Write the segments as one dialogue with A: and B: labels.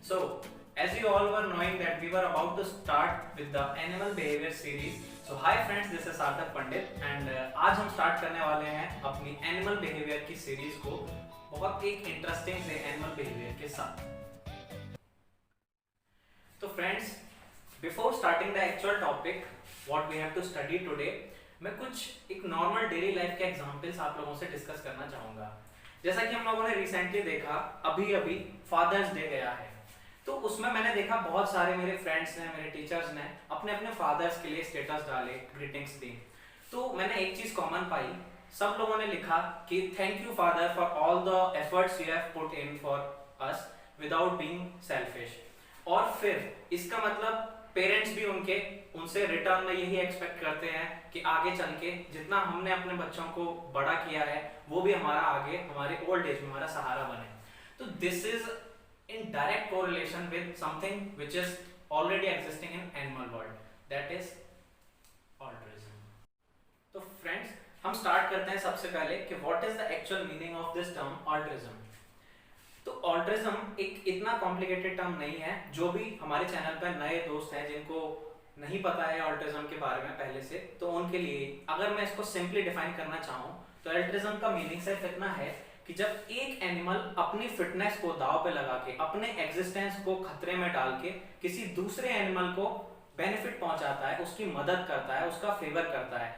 A: So, as you all were knowing that we were about to start with the animal behavior series. So, hi friends, this is सार्थक पंडित and आज हम start करने वाले हैं अपनी animal behaviour की series को बहुत एक इंटरेस्टिंग से एनिमल बिहेवियर के साथ। तो friends, before starting the actual topic what we have to study today, मैं कुछ एक नॉर्मल डेली लाइफ के एग्जांपल्स आप लोगों से डिस्कस करना चाहूँगा। जैसा कि हम लोगों ने रिसेंटली देखा, अभी अभी फादर्स डे गया है, तो उसमें मैंने देखा बहुत सारे मेरे फ्रेंड्स ने, मेरे टीचर्स ने अपने अपने फादर्स के लिए स्टेटस डाले, ग्रीटिंग्स दी। तो मैंने एक चीज़ कॉमन पाई, सब लोगों ने लिखा कि thank you father for all the efforts you have put in for us without being selfish. और फिर इसका मतलब पेरेंट्स भी उनसे रिटर्न में यही एक्सपेक्ट करते हैं कि आगे चल के जितना हमने अपने बच्चों को बड़ा किया है वो भी हमारा आगे हमारे ओल्ड एज में हमारा सहारा बने। तो this is in direct correlation with something which is already existing in animal world, that is altruism. तो friends, हम start करते हैं सबसे पहले कि what is the actual meaning of this term altruism. तो altruism एक इतना complicated term नहीं है। जो भी हमारे चैनल पर नए दोस्त हैं जिनको नहीं पता है altruism के बारे में पहले से, तो उनके लिए अगर मैं इसको simply define करना चाहूँ तो altruism का meaning सिर्फ इतना है कि जब एक एनिमल अपनी फिटनेस को दांव पे लगा के, अपने एग्जिस्टेंस को खतरे में डाल के किसी दूसरे एनिमल को बेनिफिट पहुंचाता है, उसकी मदद करता है, उसका फेवर करता है,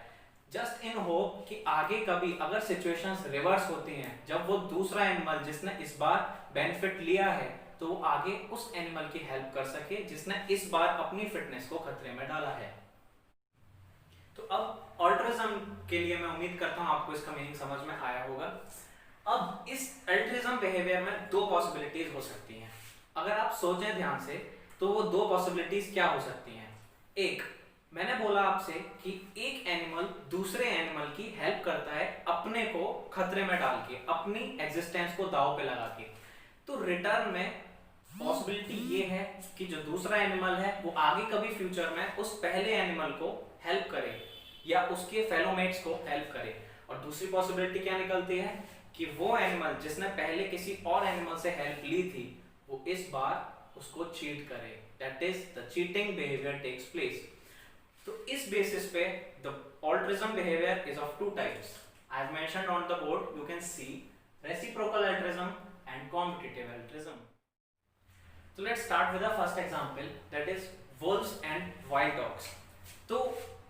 A: जस्ट इन होप कि आगे कभी अगर सिचुएशंस रिवर्स होती हैं, जब वो दूसरा एनिमल जिसने इस बार बेनिफिट लिया है तो वो आगे उस एनिमल की हेल्प कर सके जिसने इस बार अपनी फिटनेस को खतरे में डाला है। तो अब ऑल्ट्रिज्म के लिए मैं उम्मीद करता हूं आपको इसका मीनिंग समझ में आया होगा। अब इस अल्ट्रिज्म बिहेवियर में दो पॉसिबिलिटीज हो सकती हैं। अगर आप सोचें ध्यान से तो वो दो पॉसिबिलिटीज क्या हो सकती हैं। एक, मैंने बोला आपसे कि एक एनिमल दूसरे एनिमल की हेल्प करता है अपने को खतरे में डाल के, अपनी एग्जिस्टेंस को दांव पे लगा के। तो रिटर्न में पॉसिबिलिटी ये है कि जो दूसरा एनिमल है वो आगे कभी फ्यूचर में उस पहले एनिमल को हेल्प करे या उसके फेलोमेट्स को हेल्प करे। और दूसरी पॉसिबिलिटी क्या निकलती है कि वो एनिमल जिसने पहले किसी और एनिमल से हेल्प ली थी वो इस बार उसको चीट करे, that is the cheating behaviour takes place. तो इस बेसिस पे the altruism behaviour is of two types. I have mentioned on the board, you can see reciprocal altruism and competitive altruism. तो let's start with the first example, that is wolves and wild dogs. तो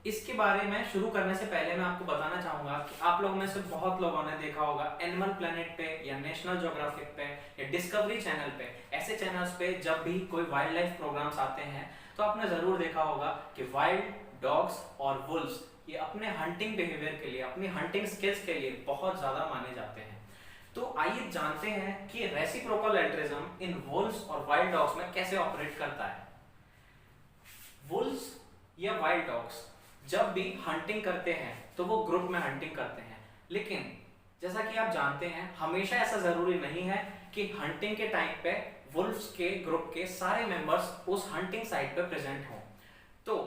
A: इसके बारे में शुरू करने से पहले मैं आपको बताना चाहूंगा कि आप लोगों में से बहुत लोगों ने देखा होगा एनिमल प्लेनेट पे या नेशनल ज्योग्राफिक पे या डिस्कवरी चैनल पे, ऐसे चैनल्स पे जब भी कोई वाइल्ड लाइफ प्रोग्राम्स आते हैं तो आपने जरूर देखा होगा कि वाइल्ड डॉग्स और वुल्व्स ये अपने हंटिंग बिहेवियर के लिए, अपनी हंटिंग स्किल्स के लिए बहुत ज्यादा माने जाते हैं। तो आइए जानते हैं कि रेसिप्रोकल अल्ट्रिज्म इन वुल्व्स और वाइल्ड डॉग्स में कैसे ऑपरेट करता है। वुल्व्स या वाइल्ड डॉग्स जब भी हंटिंग करते हैं तो वो ग्रुप में हंटिंग करते हैं, लेकिन जैसा कि आप जानते हैं हमेशा ऐसा जरूरी नहीं है कि हंटिंग के टाइम पे वुल्व्स के ग्रुप के सारे मेंबर्स उस हंटिंग साइट पे प्रेजेंट हों। तो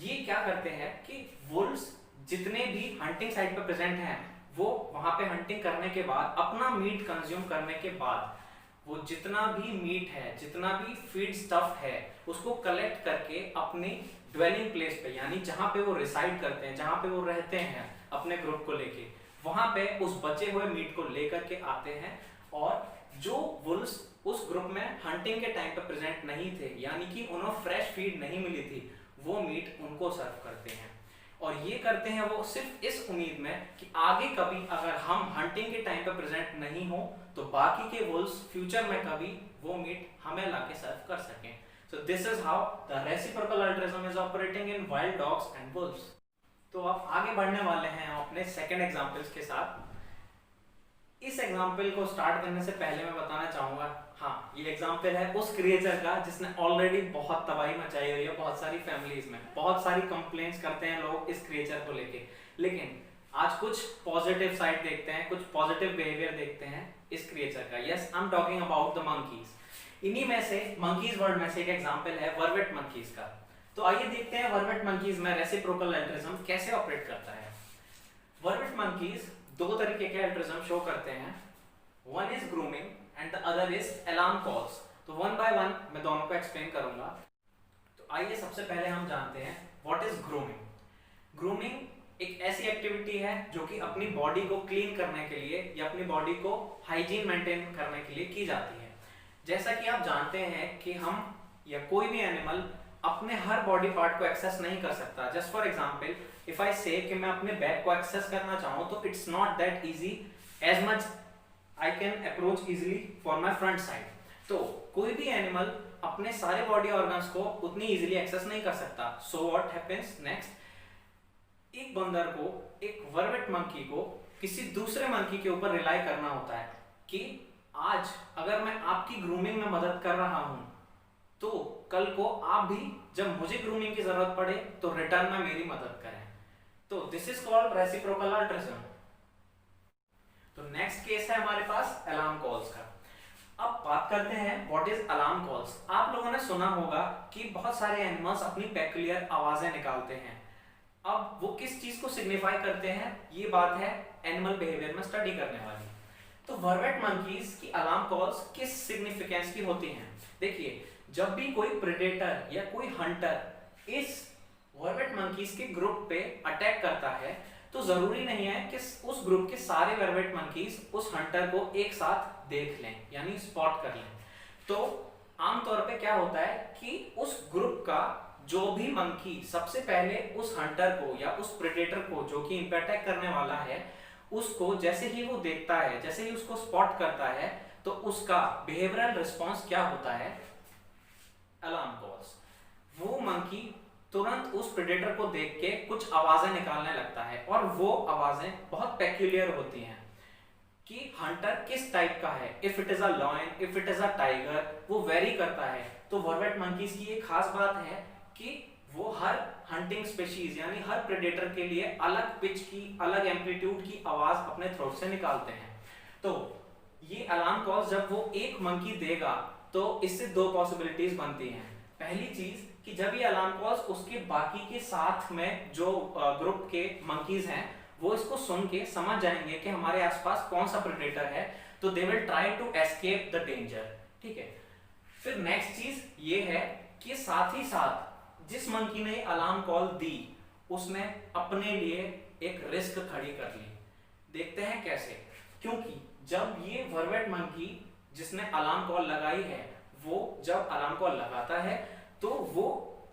A: ये क्या करते हैं कि वुल्व्स जितने भी हंटिंग साइट पे प्रेजेंट हैं वो वहां पे हंटिंग करने के बाद, अपना मीट कंज्यूम करने के बाद, वो जितना भी मीट है, जितना भी फीड स्टफ है, उसको कलेक्ट करके अपनी ड्वेलिंग प्लेस पे, यानी जहां पे वो रिसाइड करते हैं, जहां पे वो रहते हैं अपने ग्रुप को लेके, वहां पे उस बचे हुए मीट को लेकर के आते हैं। और जो वुल्व्स उस ग्रुप में हंटिंग के टाइम पे प्रेजेंट नहीं थे, यानी कि उन्हें फ्रेश फीड नहीं मिली थी, वो मीट उनको सर्व करते हैं। और ये करते हैं वो सिर्फ इस उम्मीद में कि आगे कभी अगर हम हंटिंग के टाइम पे प्रेजेंट नहीं हो तो बाकी के वुल्व्स फ्यूचर में कभी वो मीट हमें लाके सर्व कर सकें। So this is how the reciprocal altruism is operating in wild dogs and wolves. तो अब आगे बढ़ने वाले हैं हम अपने सेकंड एग्जांपल्स के साथ। इस एग्जांपल को स्टार्ट करने से पहले मैं बताना चाहूंगा, हाँ, ये एग्जांपल है उस क्रिएचर का जिसने ऑलरेडी बहुत तबाही मचाई हुई है बहुत सारी फैमिलीज में। बहुत सारी कंप्लेंट्स करते हैं लोग इस क्रिएचर को लेके, लेकिन आज कुछ पॉजिटिव साइड देखते हैं, कुछ पॉजिटिव बिहेवियर देखते हैं इस क्रिएचर का। Yes, I am talking about the monkeys. इन्हीं में से मंकीज वर्ल्ड में से एक एग्जांपल है वर्वेट मंकीज का। तो आइए देखते हैं वर्वेट मंकीज में रेसिप्रोकल अल्ट्रिज्म कैसे ऑपरेट करता है। वर्वेट मंकीज दो तरीके के अल्ट्रिज्म शो करते हैं, one is grooming and the other is alarm calls. तो वन बाय वन मैं दोनों को एक्सप्लेन करूंगा। तो आइए सबसे पहले हम जानते हैं व्हाट इज ग्रूमिंग। ग्रूमिंग एक ऐसी एक्टिविटी है जो कि अपनी बॉडी को क्लीन करने के लिए या अपनी बॉडी को हाइजीन मेंटेन करने के लिए की जाती है। जैसा कि आप जानते हैं कि हम या कोई भी एनिमल अपने हर बॉडी पार्ट को एक्सेस नहीं कर सकता। Just for example if I से कि मैं अपने बैक को एक्सेस करना चाहूं तो it's not that easy as much I can approach easily for my front side. तो कोई भी एनिमल अपने सारे बॉडी ऑर्गन्स को उतनी इजीली एक्सेस नहीं कर सकता। सो व्हाट हैपेंस नेक्स्ट, एक बंदर को, एक वर्वेट मंकी को किसी दूसरे मंकी के ऊपर रिलाई करना होता है कि आज अगर मैं आपकी ग्रूमिंग में मदद कर रहा हूं तो कल को आप भी जब मुझे ग्रूमिंग की जरूरत पड़े तो रिटर्न में मेरी मदद करें। तो this is called reciprocal altruism. तो नेक्स्ट केस है हमारे पास अलार्म कॉल्स का। अब बात करते हैं व्हाट इज अलार्म कॉल्स। आप लोगों ने सुना होगा कि बहुत सारे एनिमल्स अपनी पेक्युलियर आवाजें निकालते हैं। अब वो किस चीज को सिग्निफाई करते हैं, ये बात है एनिमल बिहेवियर में स्टडी करने वाली। तो वर्वेट मंकीज की अलार्म कॉल्स किस सिग्निफिकेंस की होती हैं? देखिए, जब भी कोई प्रेडेटर या कोई हंटर इस वर्वेट मंकीज के ग्रुप पे अटैक करता है तो जरूरी नहीं है कि उस ग्रुप के सारे वर्वेट मंकीज उस हंटर को एक साथ देख लें यानी स्पॉट कर लें। तो आमतौर पे क्या होता है कि उस ग्रुप का जो भी मंकी सबसे पहले उस हंटर को या उस प्रेडेटर को जो कि इन पे अटैक करने वाला है उसको जैसे ही वो देखता है, जैसे ही उसको स्पॉट करता है तो उसका बिहेवियरल रिस्पॉन्स क्या होता है? Alarm calls. वो मंकी तुरंत उस प्रेडेटर को देख के कुछ आवाजें निकालने लगता है और वो आवाजें बहुत पेक्यूलियर होती हैं कि हंटर किस टाइप का है। If it is a lion, if it is a tiger, वो वेरी करता है। तो वर्वेट मंकीज की एक खास बात है कि वो हर हंटिंग स्पीशीज यानी हर प्रेडेटर के लिए अलग पिच की, अलग एम्पलीट्यूड की आवाज अपने थ्रोट से निकालते हैं। तो ये अलार्म कॉल्स जब वो एक मंकी देगा तो इससे दो पॉसिबिलिटीज बनती हैं। पहली चीज कि जब ये अलार्म कॉल्स उसके बाकी के साथ में जो ग्रुप के मंकीज हैं वो इसको सुन के समझ जाएंगे कि हमारे आसपास कौन सा प्रेडेटर है, तो they will try to escape the danger. ठीक है। फिर नेक्स्ट चीज ये है कि साथ ही साथ जिस मंकी ने अलार्म कॉल दी उसने अपने लिए एक रिस्क खड़ी कर ली। देखते हैं कैसे। क्योंकि जब ये वर्वेट मंकी जिसने अलार्म कॉल लगाई है वो जब अलार्म कॉल लगाता है तो वो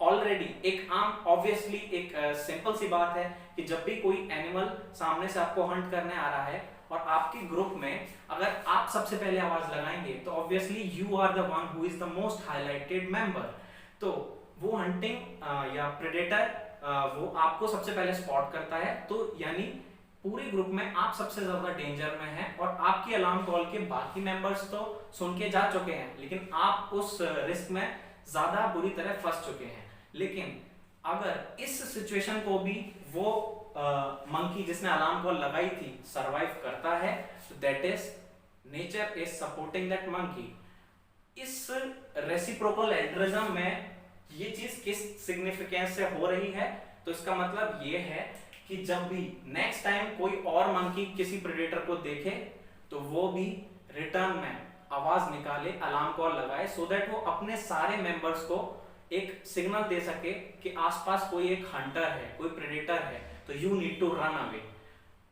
A: ऑलरेडी एक आम ऑब्वियसली एक सिंपल सी बात है कि जब भी कोई एनिमल सामने से आपको हंट करने आ रहा है और आपके ग्रुप में अगर आप सबसे पहले आवाज लगाएंगे तो obviously you are the one who is the most highlighted member. तो वो हंटिंग या प्रेडेटर वो आपको सबसे पहले स्पॉट करता है, तो यानी पूरे ग्रुप में आप सबसे ज्यादा डेंजर में हैं और आपकी अलार्म कॉल के बाकी मेंबर्स तो सुन के जा चुके हैं लेकिन आप उस रिस्क में ज्यादा बुरी तरह फंस चुके हैं। लेकिन अगर इस सिचुएशन को भी वो मंकी जिसने अलार्म कॉल लगाई थी सरवाइव करता है तो that is nature is supporting that monkey. इस रेसिप्रोकल अल्ट्रुइज्म में ये चीज किस सिग्निफिकेंस से हो रही है? तो इसका मतलब ये है कि जब भी नेक्स्ट टाइम कोई और मंकी किसी प्रेडेटर को देखे तो वो भी रिटर्न में आवाज निकाले, अलार्म कॉल लगाए, सो दैट वो अपने सारे मेंबर्स को एक सिग्नल दे सके कि आसपास कोई एक हंटर है, कोई प्रेडेटर है, तो you need to run away.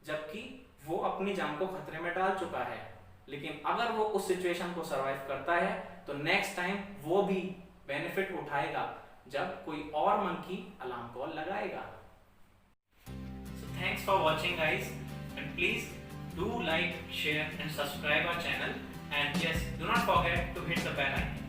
A: जबकि वो अपनी जान को खतरे में डाल चुका है। लेकिन अगर वो उस सिचुएशन को सरवाइव करता है तो नेक्स्ट टाइम वो भी बेनिफिट उठाएगा जब कोई और मंकी अलार्म कॉल लगाएगा। So thanks for watching guys, and please do like, share and subscribe our channel, and yes, do not forget to hit the bell icon.